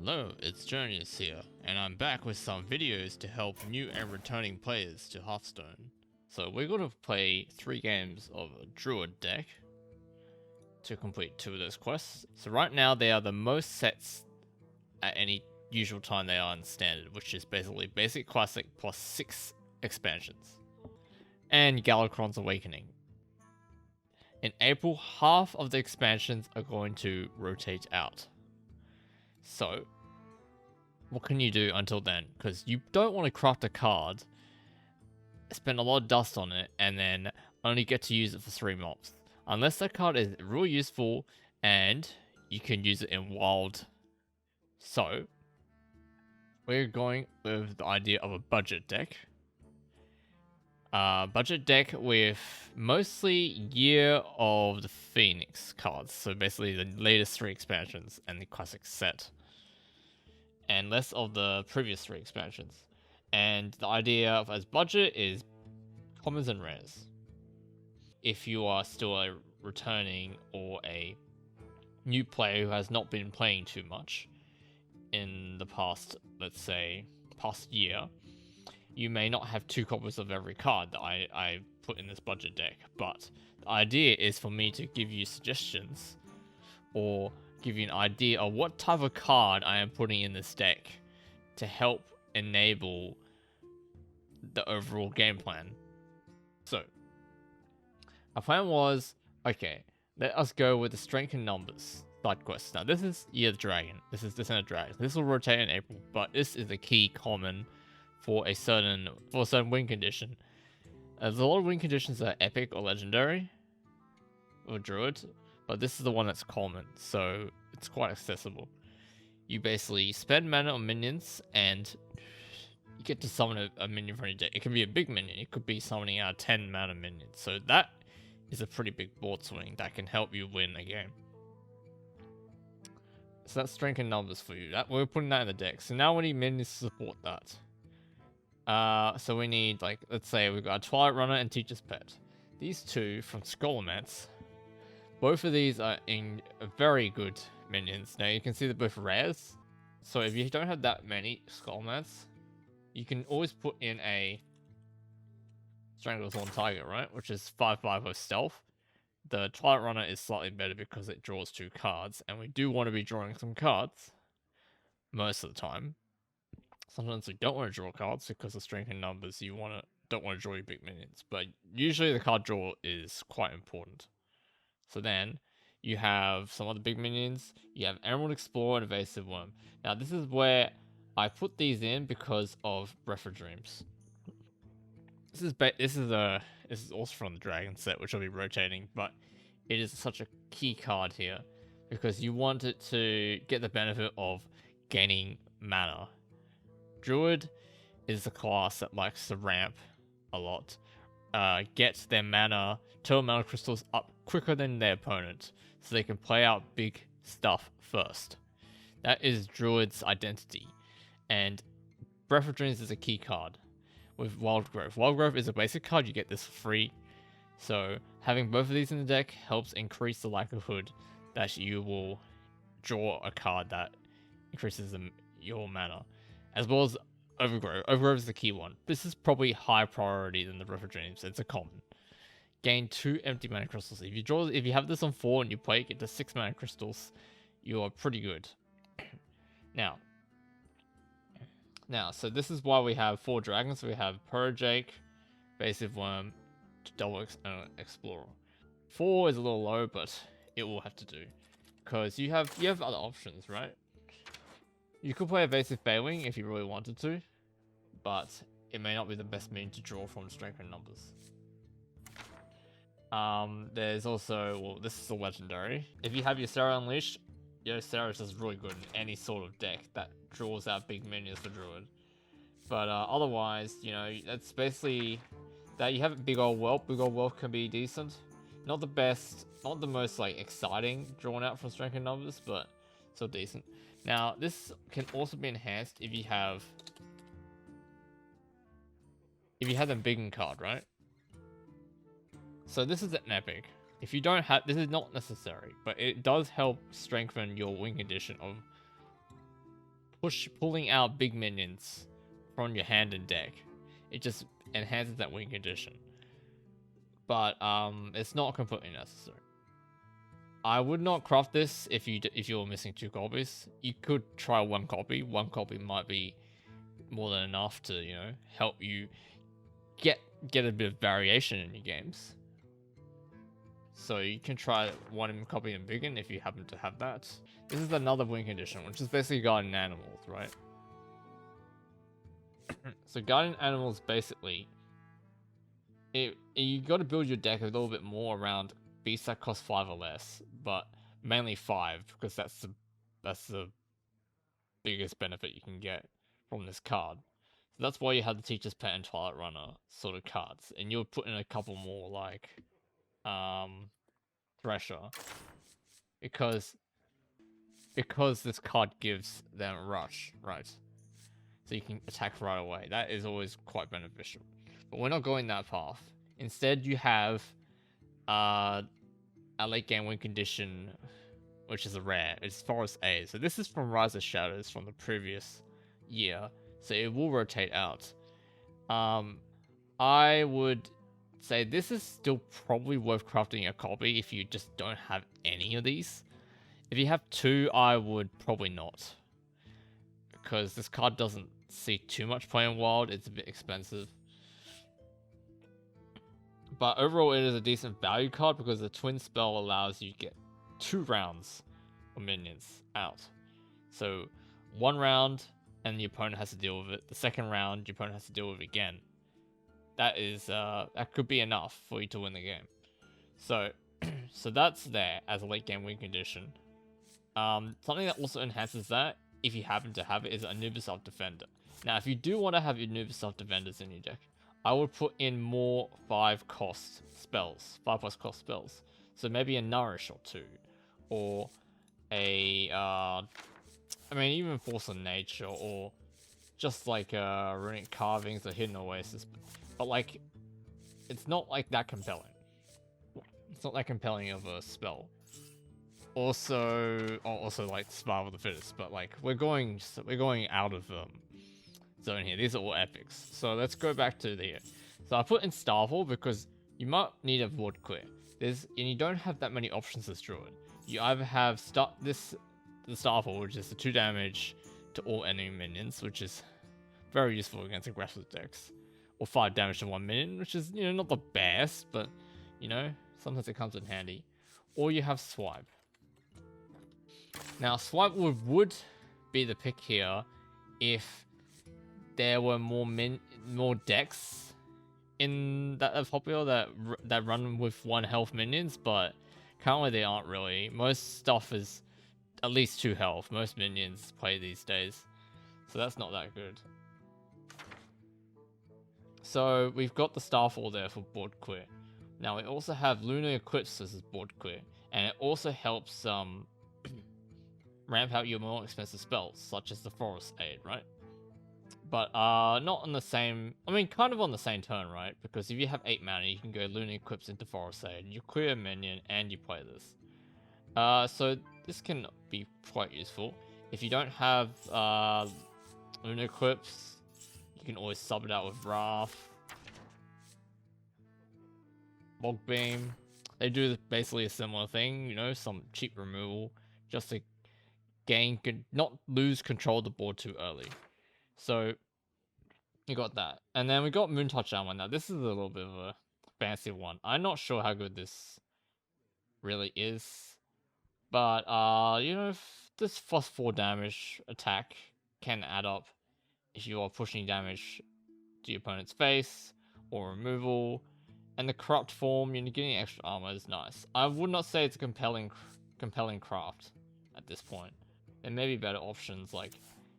Hello, it's Jonius here, and I'm back with some videos to help new and returning players to Hearthstone. So we're going to play 3 games of a Druid deck to complete 2 of those quests. So right now they are the most sets at any usual time they are in Standard, which is basically Basic, Classic plus 6 expansions. And Galakrond's Awakening. In April, half of the expansions are going to rotate out. So, what can you do until then? Because you don't want to craft a card, spend a lot of dust on it, and then only get to use it for 3 mobs. Unless that card is really useful and you can use it in wild. So, we're going with the idea of a budget deck. Budget deck with mostly Year of the Phoenix cards. So basically the latest 3 expansions and the classic set. And less of the previous 3 expansions. And the idea of as budget is commons and rares. If you are still a returning or a new player who has not been playing too much in the past, let's say, past year, you may not have 2 copies of every card that I put in this budget deck. But the idea is for me to give you suggestions or give you an idea of what type of card I am putting in this deck to help enable the overall game plan. So, our plan was, okay, let us go with the Strength in Numbers side quest. Now, this is Year of the Dragon. This is Descent of Dragons. This will rotate in April, but this is a key common for a certain win condition. There's a lot of win conditions that are epic or legendary or druid, but this is the one that's common, so it's quite accessible. You basically spend mana on minions, and you get to summon a minion from your deck. It can be a big minion, it could be summoning out 10 mana minions, so that is a pretty big board swing that can help you win a game. So that's Strength in Numbers for you. We're putting that in the deck. So now we need minions to support that. So we need, like, let's say we've got a Twilight Runner and Teacher's Pet. These 2 from Scholomance. Both of these are in very good minions. Now you can see they're both rares. So if you don't have that many Scholomance, you can always put in a Stranglethorn Tiger, right? Which is 5/5 with stealth. The Twilight Runner is slightly better because it draws 2 cards, and we do want to be drawing some cards most of the time. Sometimes we don't want to draw cards because of Strength in Numbers. You don't want to draw your big minions, but usually the card draw is quite important. So then you have some other big minions. You have Emerald Explorer and Evasive Wyrm. Now this is where I put these in because of Breath of Dreams. This is also from the Dragon set, which will be rotating, but it is such a key card here because you want it to get the benefit of gaining mana. Druid is a class that likes to ramp a lot. Get their total mana crystals up quicker than their opponent, so they can play out big stuff first. That is Druid's identity, and Breath of Dreams is a key card. With Wild Growth. Wild Growth is a basic card, you get this for free. So having both of these in the deck helps increase the likelihood that you will draw a card that increases your mana. As well as Overgrowth. Overgrowth is the key one. This is probably higher priority than the Breath of Dreams. It's a common. Gain 2 empty mana crystals. If you have this on 4 and you play, get to 6 mana crystals, you are pretty good. Now, so this is why we have 4 dragons. We have Protodrake, Evasive Wyrm, Double Explorer. 4 is a little low, but it will have to do because you have other options, right? You could play Evasive Feywing if you really wanted to, but it may not be the best mean to draw from Strength in Numbers. There's also, well, this is a legendary. If you have your Sarah Unleashed, your Sarah is just really good in any sort of deck that draws out big minions for Druid. But otherwise, you know, that's basically that. You have Big Old Whelp. Big Old Whelp can be decent. Not the best, not the most like exciting drawn out from Strength in Numbers, but still decent. Now, this can also be enhanced if you have the Big card, right? So this is an epic. If you don't have, this is not necessary, but it does help strengthen your win condition of pulling out big minions from your hand and deck. It just enhances that win condition. But it's not completely necessary. I would not craft this if you're missing 2 copies. You could try 1 copy. 1 copy might be more than enough to, you know, help you get a bit of variation in your games. So you can try 1 copy in Begin if you happen to have that. This is another win condition, which is basically guardian animals, right? So guardian animals basically, you got to build your deck a little bit more around beasts that cost 5 or less, but mainly 5 because that's the biggest benefit you can get from this card. So that's why you have the Teacher's Pet and Twilight Runner sort of cards, and you'll put in a couple more like Thresher, because this card gives them rush, right? So you can attack right away. That is always quite beneficial. But we're not going that path. Instead, you have a late game win condition, which is a rare. It's Forest A. So this is from Rise of Shadows from the previous year. So it will rotate out. I would say this is still probably worth crafting a copy if you just don't have any of these. If you have 2, I would probably not, because this card doesn't see too much play in Wild. It's a bit expensive. But overall, it is a decent value card because the twin spell allows you to get 2 rounds of minions out. So 1 round and the opponent has to deal with it. The second round, your opponent has to deal with it again. That is that could be enough for you to win the game. So so that's there as a late game win condition. Something that also enhances that, if you happen to have it, is Anubis Defender. Now, if you do want to have your Anubis Defenders in your deck, I would put in more 5 plus cost spells. So maybe a Nourish or 2, or a I mean, even Force of Nature, or just like Runic Carvings or Hidden Oasis. But like, it's not like that compelling. It's not that compelling of a spell. Also like Survival of the Fittest, but like we're going out of zone here. These are all epics. So let's go back to here. So I put in Starfall because you might need a board clear. And you don't have that many options as Druid. You either have the Starfall, which is the 2 damage to all enemy minions, which is very useful against aggressive decks, or 5 damage to 1 minion, which is, you know, not the best, but you know, sometimes it comes in handy. Or you have Swipe. Now, Swipe would be the pick here if there were more decks in that are popular that run with 1 health minions, but currently they aren't really. Most stuff is at least 2 health. Most minions play these days, so that's not that good. So we've got the Starfall there for board clear. Now we also have Lunar Eclipse as board clear, and it also helps ramp out your more expensive spells, such as the Forest Aid, right? But not on the same, I mean, kind of on the same turn, right? Because if you have 8 mana, you can go Lunar Eclipse into Forest Aid, you clear a minion, and you play this. So this can be quite useful. If you don't have Lunar Eclipse, you can always sub it out with Wrath, Bogbeam. They do basically a similar thing, you know, some cheap removal, just to not lose control of the board too early. So you got that, and then we got Moontouch Armor. Now this is a little bit of a fancy one. I'm not sure how good this really is, but you know, this +4 damage attack can add up if you are pushing damage to your opponent's face or removal. And the corrupt form, you're getting extra armor, is nice. I would not say it's a compelling craft at this point. There may be better options, like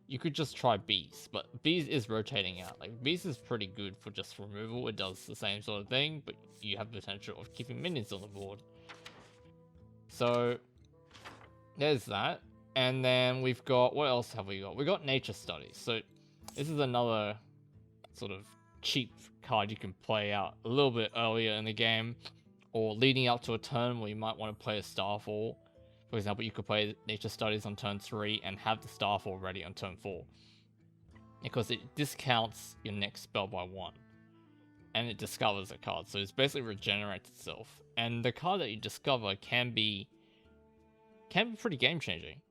you could just try Bees, but Bees is rotating out. Like Bees is pretty good for just removal. It does the same sort of thing, but you have the potential of keeping minions on the board. So there's that. And then we've got, what else have we got? We got Nature Studies. So this is another sort of cheap card you can play out a little bit earlier in the game, or leading up to a turn where you might want to play a Starfall, For example, you could play Nature Studies on turn 3 and have the Starfall ready on turn 4. Because it discounts your next spell by 1. And it discovers a card, so it basically regenerates itself. And the card that you discover can be pretty game-changing.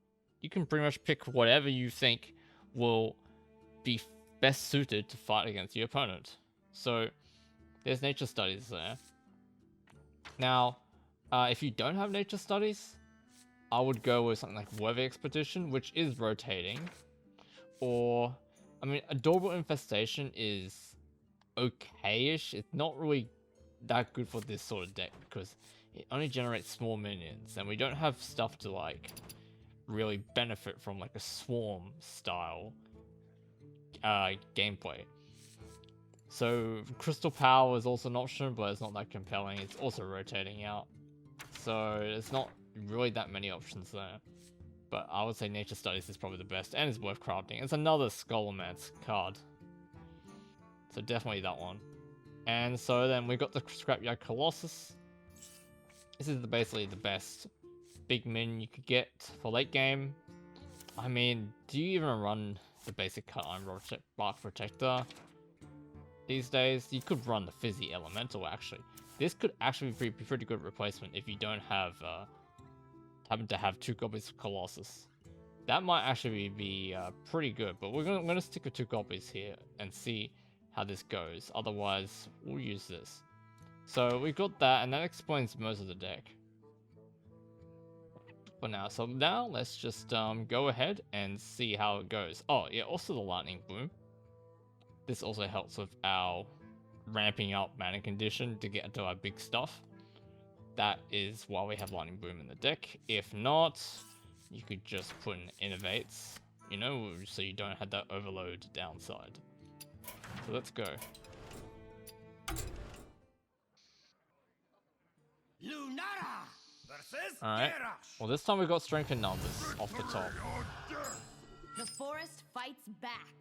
You can pretty much pick whatever you think will be best suited to fight against your opponent. So, there's Nature Studies there. Now, if you don't have Nature Studies, I would go with something like Weather Expedition, which is rotating. Or, I mean, Adorable Infestation is okay-ish. It's not really that good for this sort of deck because it only generates small minions, and we don't have stuff to like really benefit from like a swarm style gameplay. So Crystal Power is also an option, but it's not that compelling. It's also rotating out, so there's not really that many options there. But I would say Nature Studies is probably the best, and it's worth crafting. It's another Scholarman's card, so definitely that one. And so then we got the Scrapyard Colossus. This is basically the best big min you could get for late game. I mean, do you even run the basic cut Ironbark Protector these days? You could run the Fizzy Elemental actually. This could actually be a pretty good replacement if you don't have happen to have 2 copies of Colossus. That might actually be pretty good, but we're gonna stick with 2 copies here and see how this goes. Otherwise, we'll use this. So we got that, and that explains most of the deck for now. So now let's just go ahead and see how it goes. Oh yeah, also the Lightning Boom. This also helps with our ramping up mana condition to get into our big stuff. That is why we have Lightning Boom in the deck. If not, you could just put in Innovates, you know, so you don't have that overload downside. So let's go. Alright, well this time we got Strength in Numbers off the top. The forest fights back.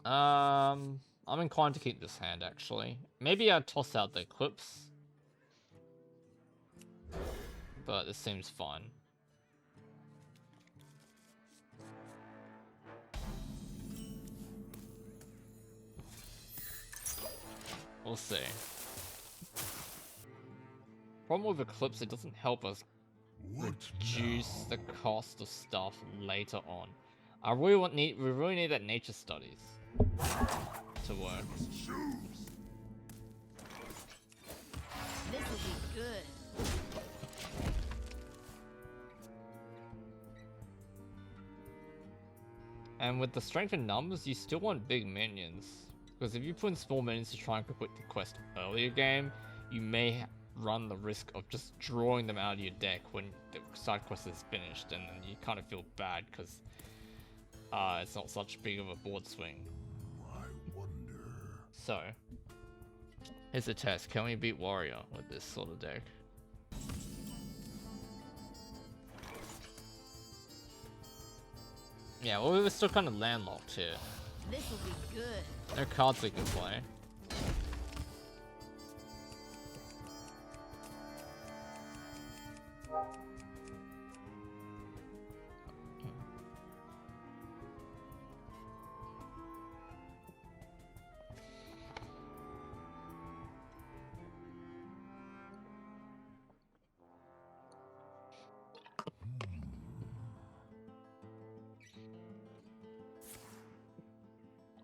I'm inclined to keep this hand actually. Maybe I'd toss out the Eclipse, but this seems fine. We'll see. Problem with Eclipse, it doesn't help us reduce the cost of stuff later on. We really need that Nature Studies to work. This will be good. And with the Strength in Numbers, you still want big minions. Because if you put in small minions to try and complete the quest earlier game, you may run the risk of just drawing them out of your deck when the side quest is finished, and then you kind of feel bad because it's not such big of a board swing. I wonder. So, here's a test. Can we beat Warrior with this sort of deck? Yeah, well, we were still kind of landlocked here. This will be good. No cards we can play.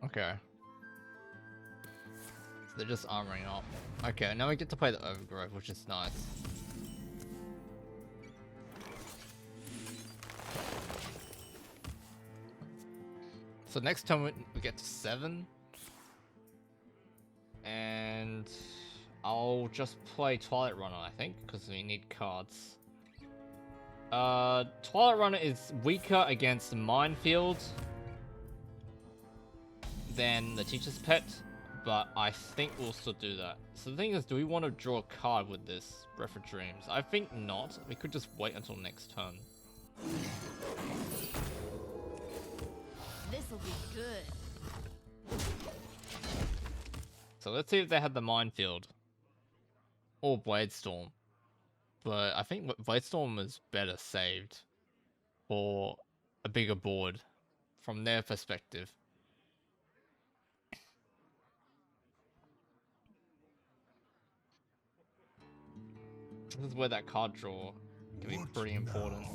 Okay. So they're just armoring up. Okay, now we get to play the Overgrowth, which is nice. So next time we get to 7. And I'll just play Twilight Runner, I think, because we need cards. Twilight Runner is weaker against Minefield than the Teacher's Pet, but I think we'll still do that. So the thing is, do we want to draw a card with this Breath of Dreams? I think not. We could just wait until next turn. This will be good. So let's see if they have the Minefield or Blade Storm. but I think Bladestorm is better saved for a bigger board from their perspective. This is where that card draw can be What pretty important.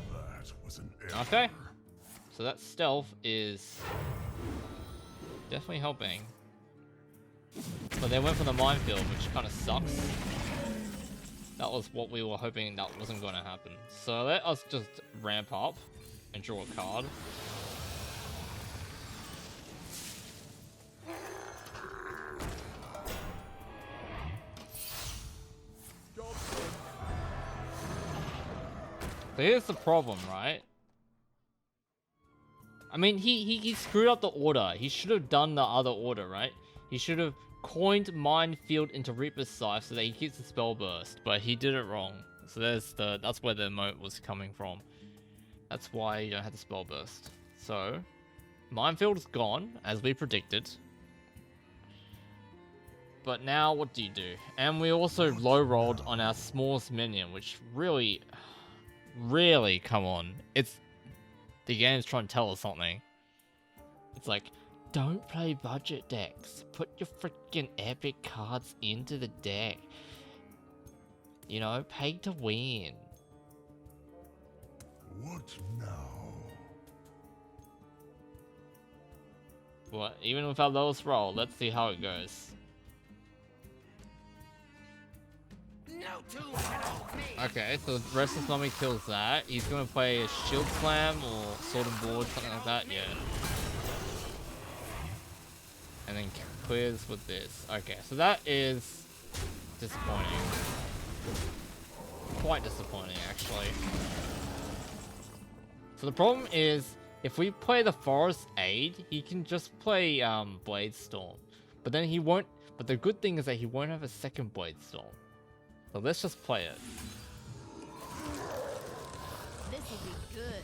now? That was an error. Okay, so that stealth is definitely helping. But they went for the minefield, which kind of sucks. That was what we were hoping that wasn't going to happen. So let us just ramp up and draw a card. So here's the problem, right? I mean, he screwed up the order. He should have done the other order, right? He should have coined Minefield into Reaper's Scythe so that he gets the spell burst, but he did it wrong. So that's where the emote was coming from. That's why you don't have the spell burst. So Minefield is gone, as we predicted. But now what do you do? And we also low rolled on our smallest minion, which really, come on. The game's trying to tell us something. It's like, don't play budget decks. Put your freaking epic cards into the deck. You know, pay to win. What now? What? Even with our lowest roll, let's see how it goes. No tool can hold me. Okay, so Restless Mummy kills that. He's gonna play a Shield Slam or Sword and Board, something like that, yeah. And then clears with this. Okay, so that is disappointing. Quite disappointing, actually. So the problem is, if we play the Forest Aid, he can just play Blade Storm. But then he won't. But the good thing is that he won't have a second Blade Storm. So let's just play it. This will be good.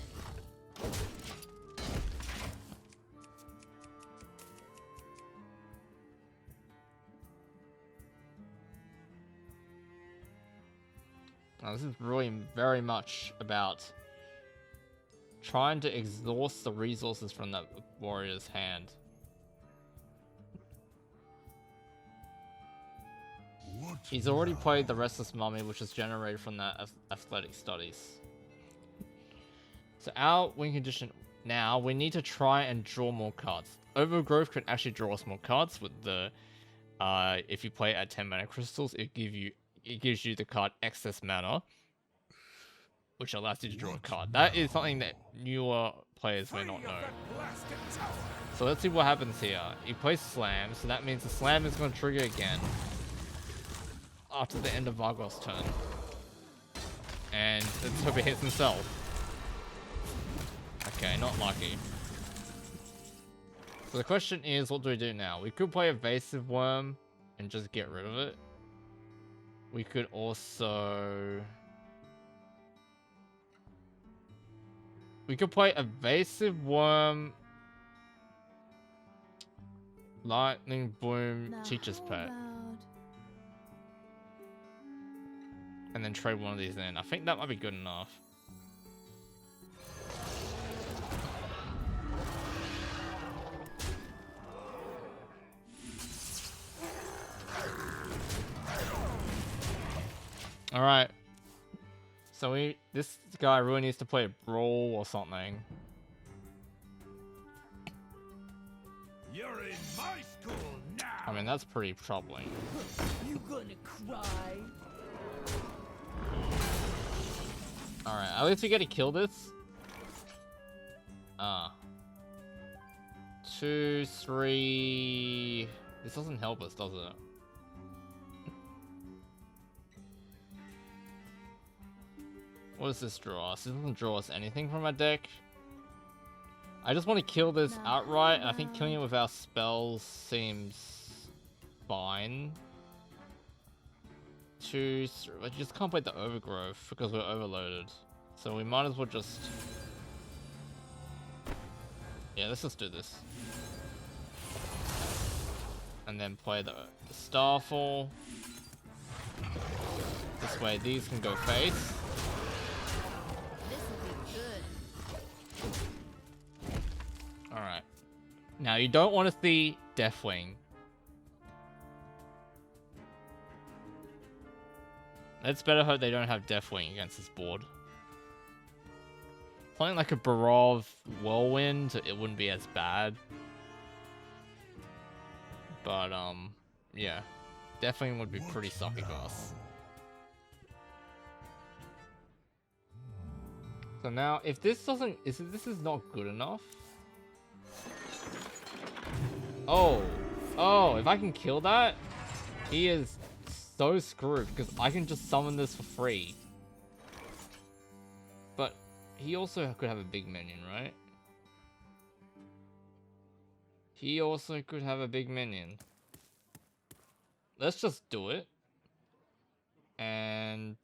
Now, this is really very much about trying to exhaust the resources from that warrior's hand. What He's already now? played the Restless Mummy, which is generated from that athletic studies. So our win condition now, we need to try and draw more cards. Overgrowth can actually draw us more cards with the if you play it at 10 mana crystals, it gives you the card Excess Mana, which allows you to draw a card. That is something that newer players may not know. So let's see what happens here. He plays Slam, so that means the Slam is going to trigger again after the end of Vargos' turn. And let's hope it hits himself. Okay, not lucky. So the question is, what do we do now? We could play Evasive Wyrm and just get rid of it. We could also... We could play Evasive Wyrm, Lightning Boom, Teacher's Pet. And then trade one of these in. I think that might be good enough. Alright. So this guy really needs to play a brawl or something. You're in my school now. I mean, that's pretty troubling. You gonna cry? Alright, at least we get to kill this. 2, 3... This doesn't help us, does it? What does this draw us? It doesn't draw us anything from our deck. I just want to kill this outright, and I think killing it with our spells seems fine. 2, 3. But you just can't play the Overgrowth because we're overloaded. So we might as well just... Yeah, let's just do this. And then play the Starfall. This way these can go face. This'll be good. Alright. Now you don't want to see Deathwing. Let's better hope they don't have Deathwing against this board. Something like a Barov Whirlwind, it wouldn't be as bad. But, yeah. Deathwing would be pretty sucky for us. So now, if this doesn't... this is not good enough... Oh! Oh, if I can kill that, he is so screwed, because I can just summon this for free. But he also could have a big minion, right? He also could have a big minion. Let's just do it. And...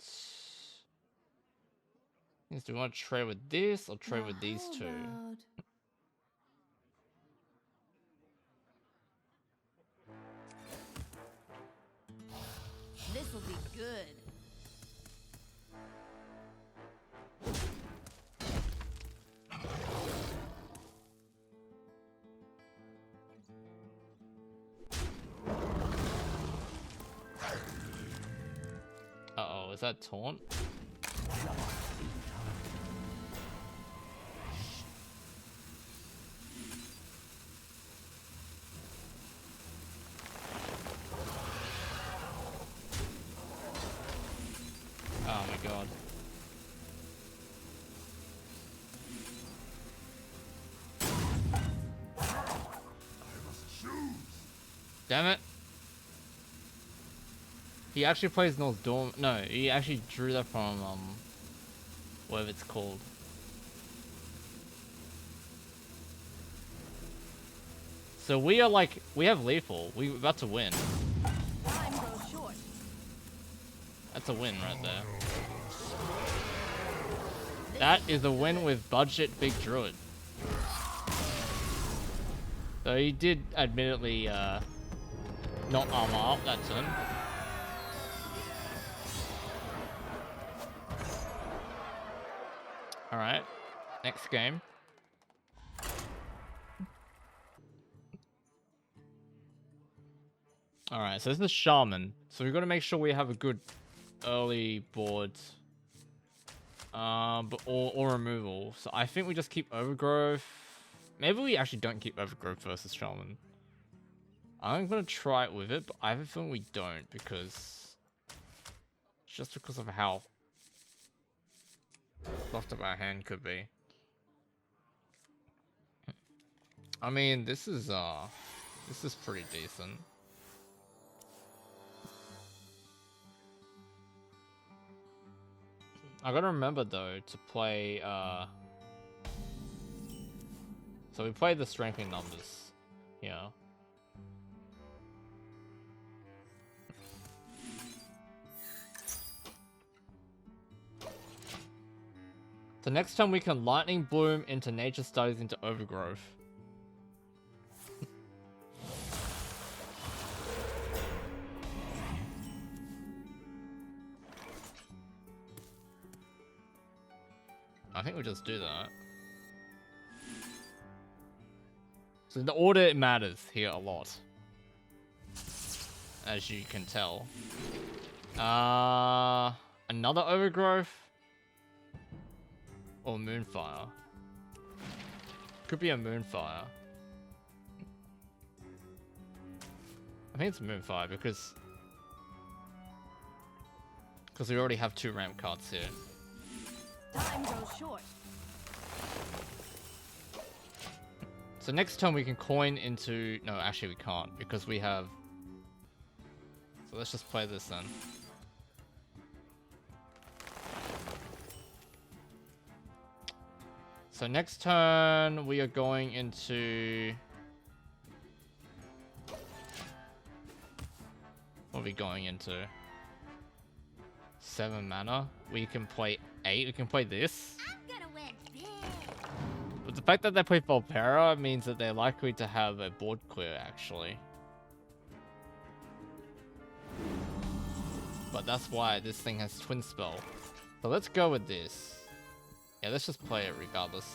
do we want to trade with this or trade with these two? This'll be good. Uh-oh, is that taunt? Oh my god. Damn it. He actually plays North Dorm. No, he actually drew that from, whatever it's called. So we are like, we have lethal. We're about to win. Time goes short. That's a win right there. That is a win with budget Big Druid. So he did admittedly, not armor up that turn. Alright, next game. Alright, so this is Shaman. So we've got to make sure we have a good early board. Or removal. So I think we just keep Overgrowth. Maybe we actually don't keep Overgrowth versus Shaman. I'm going to try it with it, but I have a feeling we don't because... Just because of how soft of our hand could be. I mean, this is pretty decent. I gotta remember though to play so we play the strengthening numbers here. So next time we can Lightning Bloom into Nature Studies into Overgrowth. I think we just do that. So the order it matters here a lot, as you can tell. Another Overgrowth or Moonfire. Could be a Moonfire. I think it's Moonfire because we already have 2 ramp cards here. Time goes short. So next time we can coin into... No, actually we can't because we have... So let's just play this then. So next turn we are going into... What are we going into? 7 mana. We can play 8. We can play this. I'm gonna win big. But the fact that they play Volpera means that they're likely to have a board clear, actually. But that's why this thing has Twin Spell. So let's go with this. Yeah, let's just play it regardless.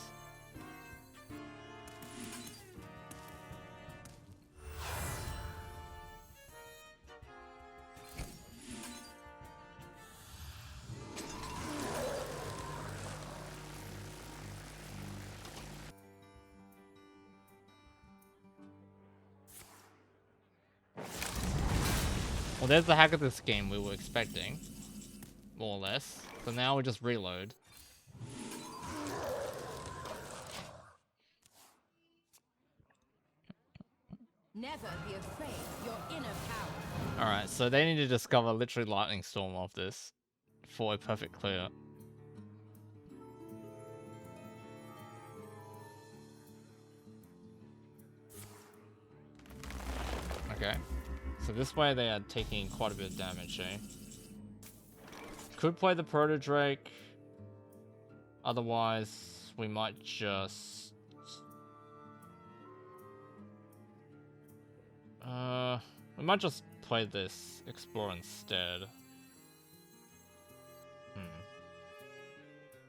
Well, there's the hack of this game we were expecting. More or less. So now we just reload. Never be afraid of your inner power. Alright, so they need to discover literally Lightning Storm off this for a perfect clear. Okay. So this way they are taking quite a bit of damage, eh? Could play the Protodrake. Otherwise, we might just... we might just play this Explore instead.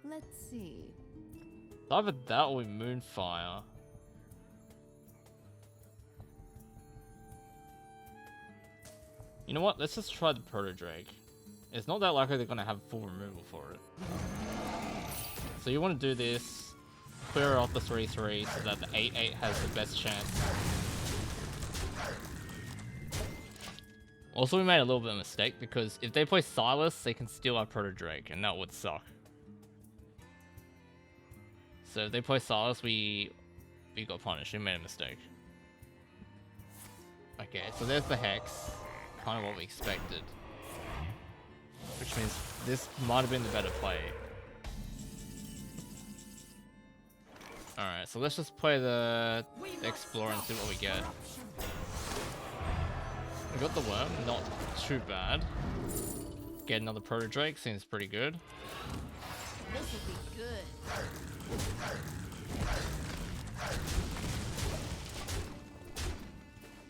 Let's see. Either that or we Moonfire. You know what? Let's just try the Protodrake. It's not that likely they're going to have full removal for it. So you want to do this, clear off the 3/3 so that the 8/8 has the best chance. Also, we made a little bit of a mistake because if they play Silas, they can steal our Protodrake, and that would suck. So if they play Silas, we got punished. We made a mistake. Okay, so there's the Hex. Kind of what we expected. Which means this might have been the better play. Alright, so let's just play the Explorer and see what we get. We got the Worm, not too bad. Get another Protodrake, seems pretty good. This will be good.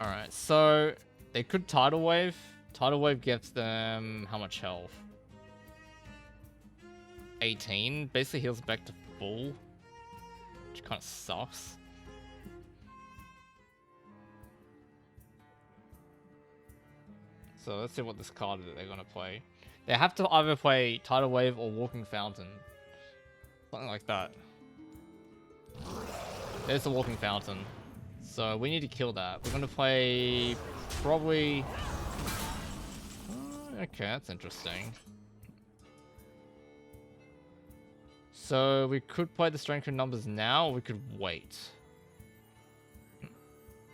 Alright, so they could Tidal Wave. Tidal Wave gives them how much health? 18. Basically heals back to full. Which kind of sucks. So let's see what this card that they're gonna play. They have to either play Tidal Wave or Walking Fountain. Something like that. There's the Walking Fountain. So we need to kill that. We're gonna play probably... okay, that's interesting. So we could play the Strength in Numbers now, or we could wait.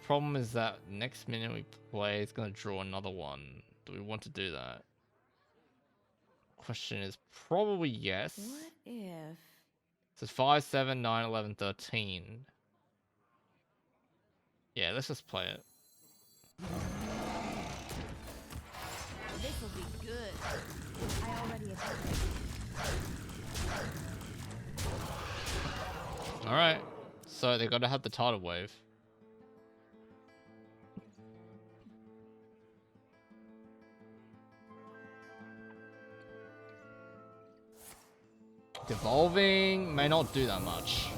Problem is that next minute we play, it's gonna draw another one. Do we want to do that? Question is probably yes. What if? So it's 5, 7, 9, 11, 13. Yeah, let's just play it. This will be good. I already attacked. Alright, so they gotta have the Tidal Wave. Devolving may not do that much.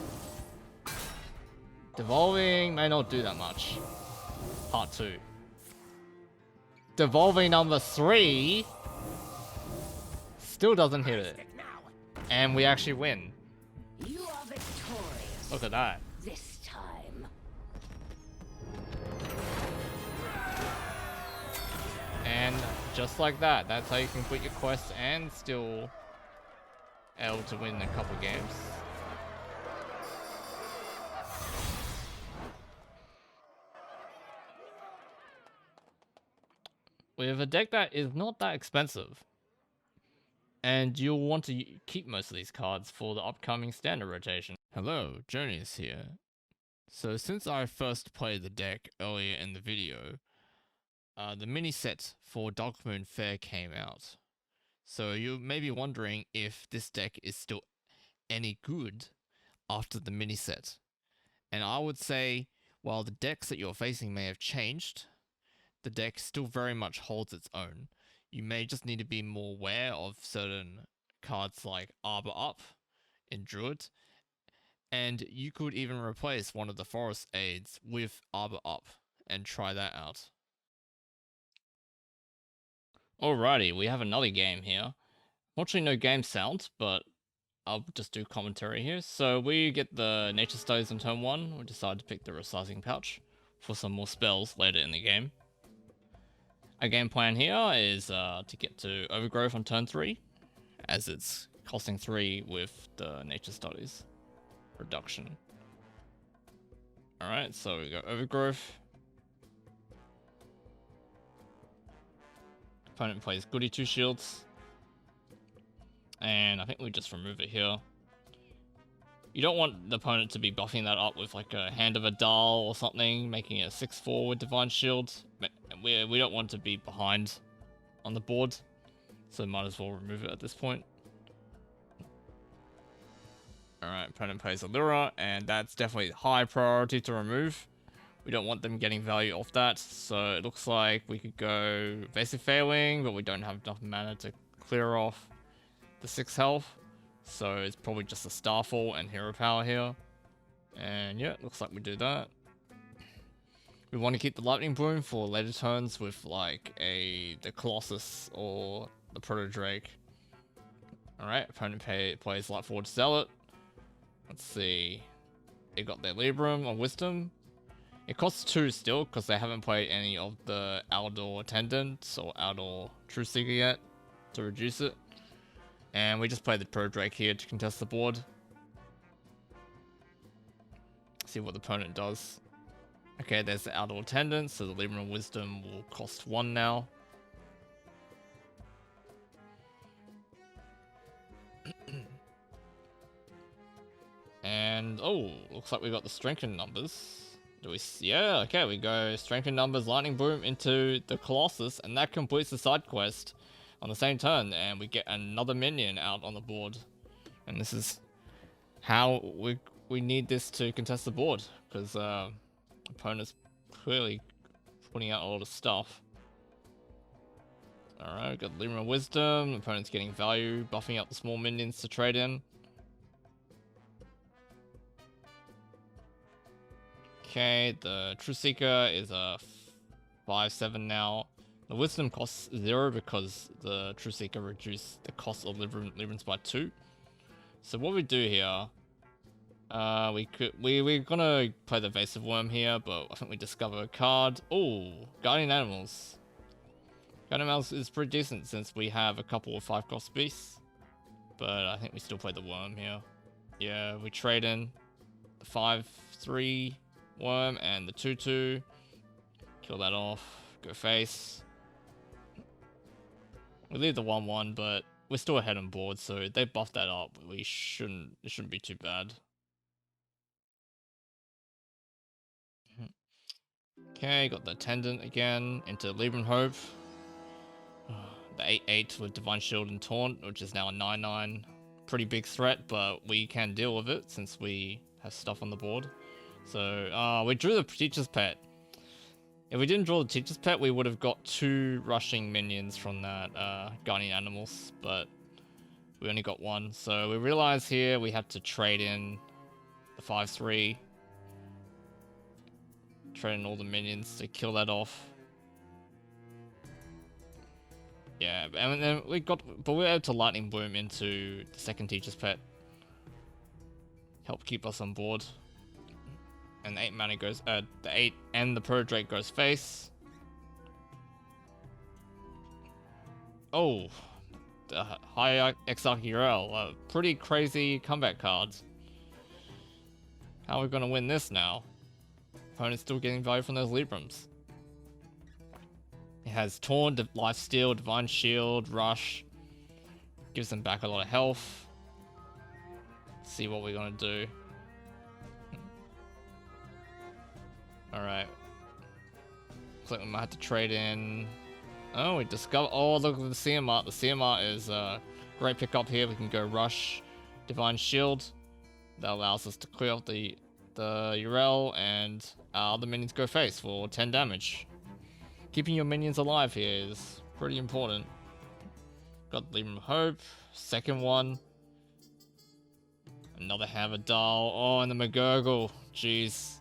Devolving may not do that much. Part 2. Devolving number 3 still doesn't hit it. And we actually win. You are victorious Look at that. this time. And just like that, that's how you complete your quest and still able to win a couple games. We have a deck that is not that expensive. And you'll want to keep most of these cards for the upcoming standard rotation. Hello, Journey's here. So since I first played the deck earlier in the video, the mini set for Dark Moon Fair came out. So you may be wondering if this deck is still any good after the mini set. And I would say, while the decks that you're facing may have changed, the deck still very much holds its own. You may just need to be more aware of certain cards like Arbor Up in Druid, and you could even replace one of the forest aids with Arbor Up and try that out. Alrighty, we have another game here. Fortunately, no game sound, but I'll just do commentary here. So we get the Nature Studies on turn 1. We decide to pick the Resizing Pouch for some more spells later in the game. Our game plan here is to get to Overgrowth on turn 3, as it's costing 3 with the Nature Studies reduction. Alright, so we go Overgrowth. Opponent plays Goody 2 shields. And I think we just remove it here. You don't want the opponent to be buffing that up with like a Hand of a Dahl or something, making it a 6/4 with Divine Shield. We don't want to be behind on the board, so might as well remove it at this point. Alright, opponent plays a Lunar, and that's definitely high priority to remove. We don't want them getting value off that, so it looks like we could go Evasive Feywing, but we don't have enough mana to clear off the 6 health. So it's probably just a Starfall and Hero Power here. And yeah, looks like we do that. We want to keep the Lightning Boom for later turns with like the Colossus or the Protodrake. Alright, opponent plays Lightforged Zealot. Let's see. They got their Libram or Wisdom. It costs 2 still because they haven't played any of the Outdoor Attendants or Outdoor True Seeker yet to reduce it. And we just play the Protodrake here to contest the board. See what the opponent does. Okay, there's the Outdoor Attendant, so the Libram Wisdom will cost 1 now. And, oh, looks like we got the Strengthened numbers. Do we? Yeah, okay, we go Strengthened numbers, Lightning Boom into the Colossus, and that completes the side quest on the same turn, and we get another minion out on the board. And this is how we need this to contest the board, because opponent's clearly putting out a lot of stuff. Alright, got Lunar Wisdom, opponent's getting value, buffing up the small minions to trade in. Okay, the True Seeker is a 5/7 now. The Wisdom costs 0 because the True Seeker reduced the cost of Librams by 2. So what we do here, we're gonna play the Evasive Wyrm here, but I think we discover a card. Oh, Guardian Animals. Guardian Animals is pretty decent since we have a couple of 5-cost beasts, but I think we still play the Wyrm here. Yeah, we trade in the 5/3 Wyrm and the 2/2. Kill that off. Go face. We leave the 1/1, but we're still ahead on board, so they buff that up. It shouldn't be too bad. Okay, got the Attendant again into Libram Hope. The 8/8 with Divine Shield and Taunt, which is now a 9/9. Pretty big threat, but we can deal with it since we have stuff on the board. So we drew the Teacher's Pet. If we didn't draw the Teacher's Pet, we would have got 2 rushing minions from that Guardian Animals, but we only got 1. So we realize here we have to trade in the 5/3. Trade in all the minions to kill that off. Yeah, and then we're able to Lightning Boom into the second Teacher's Pet. Help keep us on board. And the 8 mana goes, the 8 and the Protodrake goes face. Oh, the High Exarch URL, pretty crazy comeback cards. How are we gonna win this now? Opponent's still getting value from those Librams. It has Taunt, Lifesteal, Divine Shield, Rush. Gives them back a lot of health. Let's see what we're gonna do. Alright. Looks like we might have to trade in Oh, we discover. Oh, look at the CMR. The CMR is a great pickup here. We can go Rush, Divine Shield. That allows us to clear off the Urel, and our other minions go face for 10 damage. Keeping your minions alive here is pretty important. Got Gleam of Hope, second one. Another Hammer Dial. Oh, and the McGurgle. Jeez.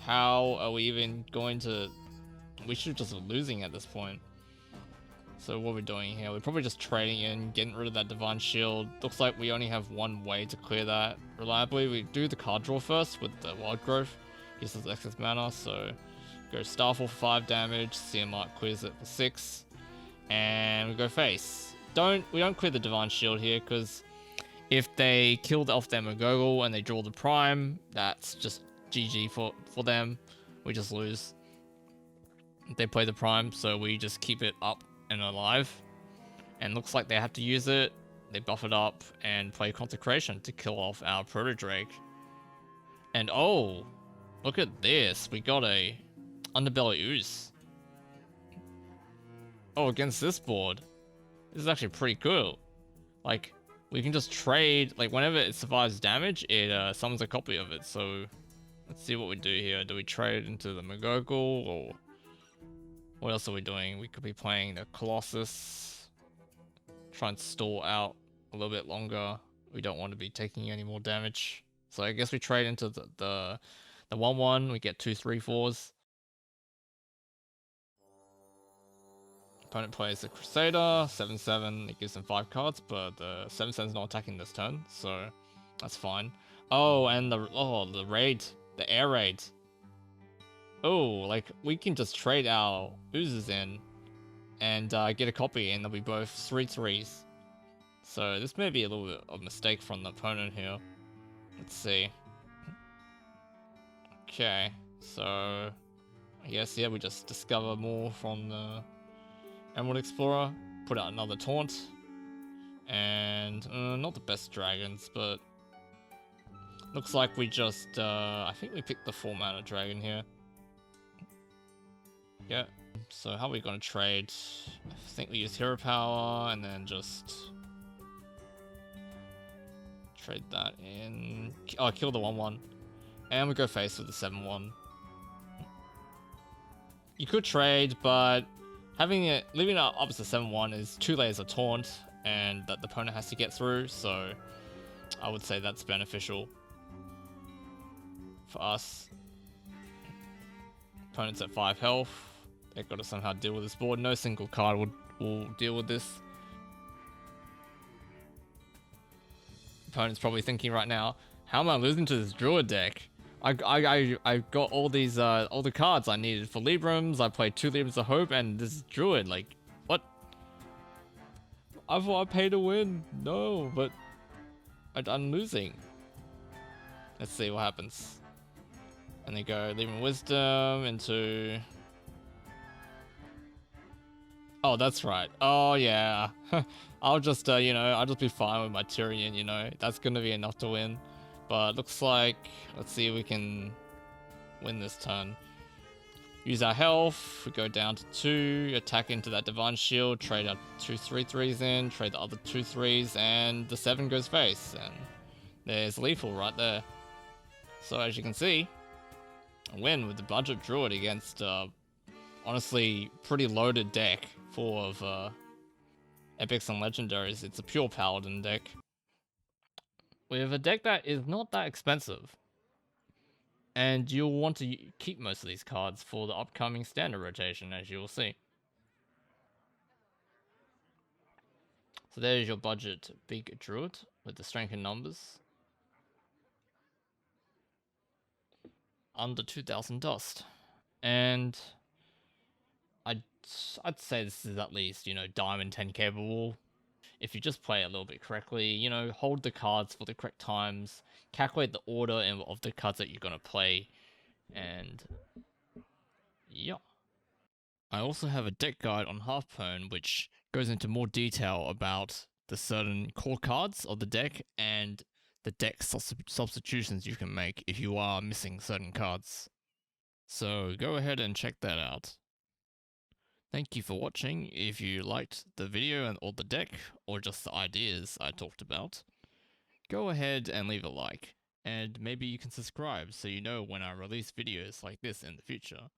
How are we even going to... We should just be losing at this point. So what we're doing here, we're probably just trading in, getting rid of that Divine Shield. Looks like we only have one way to clear that reliably. We do the card draw first with the Wild Growth. Gives us excess mana, so go Starfall for 5 damage, CMR clears it for 6. And we go face. We don't clear the Divine Shield here, because if they kill off their McGurgle and they draw the Prime, that's just GG for them. We just lose. They play the Prime, so we just keep it up and alive. And looks like they have to use it. They buff it up and play Consecration to kill off our Protodrake. And oh, look at this. We got a Underbelly Ooze. Oh, against this board. This is actually pretty cool. Like, we can just trade, like whenever it survives damage, it summons a copy of it. So let's see what we do here. Do we trade into the McGurgle, or what else are we doing? We could be playing the Colossus. Try and stall out a little bit longer. We don't want to be taking any more damage. So I guess we trade into the 1/1. We get 2 3/4s. Opponent plays the Crusader, 7/7. It gives them 5 cards, but the 7/7 is not attacking this turn, so that's fine. Oh, and the raid, the air raid. Oh, like we can just trade our oozes in and get a copy, and they'll be both 3/3s. So this may be a little bit of a mistake from the opponent here. Let's see. Okay, so I guess yeah, we just discover more from the Emerald Explorer. Put out another taunt, and not the best dragons, but looks like we just I think we picked the 4-mana dragon here. Yeah, so how are we gonna trade? I think we use hero power and then just trade that in. Oh, kill the 1/1, and we go face with the 7/1. You could trade, but leaving it up as a 7/1 is 2 layers of taunt, and that the opponent has to get through. So I would say that's beneficial for us. Opponent's at 5 health. They've got to somehow deal with this board. No single card will deal with this. Opponent's probably thinking right now, how am I losing to this Druid deck? I got all these all the cards I needed for Librams. I played 2 Librams of Hope, and this Druid, like, what? I thought I paid to win. No, but I'm losing. Let's see what happens. And they go Libram Wisdom into... Oh, that's right. Oh, yeah. I'll just, I'll just be fine with my Tyrion, That's gonna be enough to win. But looks like, let's see if we can win this turn. Use our health, we go down to 2, attack into that Divine Shield, trade our 2 3/3s in, trade the other 2 3s, and the 7 goes face. And there's lethal right there. So as you can see, a win with the budget Druid against, honestly, pretty loaded deck full of epics and legendaries. It's a pure paladin deck. We have a deck that is not that expensive, and you'll want to keep most of these cards for the upcoming standard rotation, as you will see. So there's your budget Big Druid with the strength in numbers. Under 2,000 dust. And I'd say this is at least, Diamond 10 capable. If you just play it a little bit correctly, hold the cards for the correct times, calculate the order of the cards that you're going to play, and yeah. I also have a deck guide on Hearthstone which goes into more detail about the certain core cards of the deck and the deck substitutions you can make if you are missing certain cards. So go ahead and check that out. Thank you for watching. If you liked the video and or the deck, or just the ideas I talked about, go ahead and leave a like, and maybe you can subscribe so you know when I release videos like this in the future.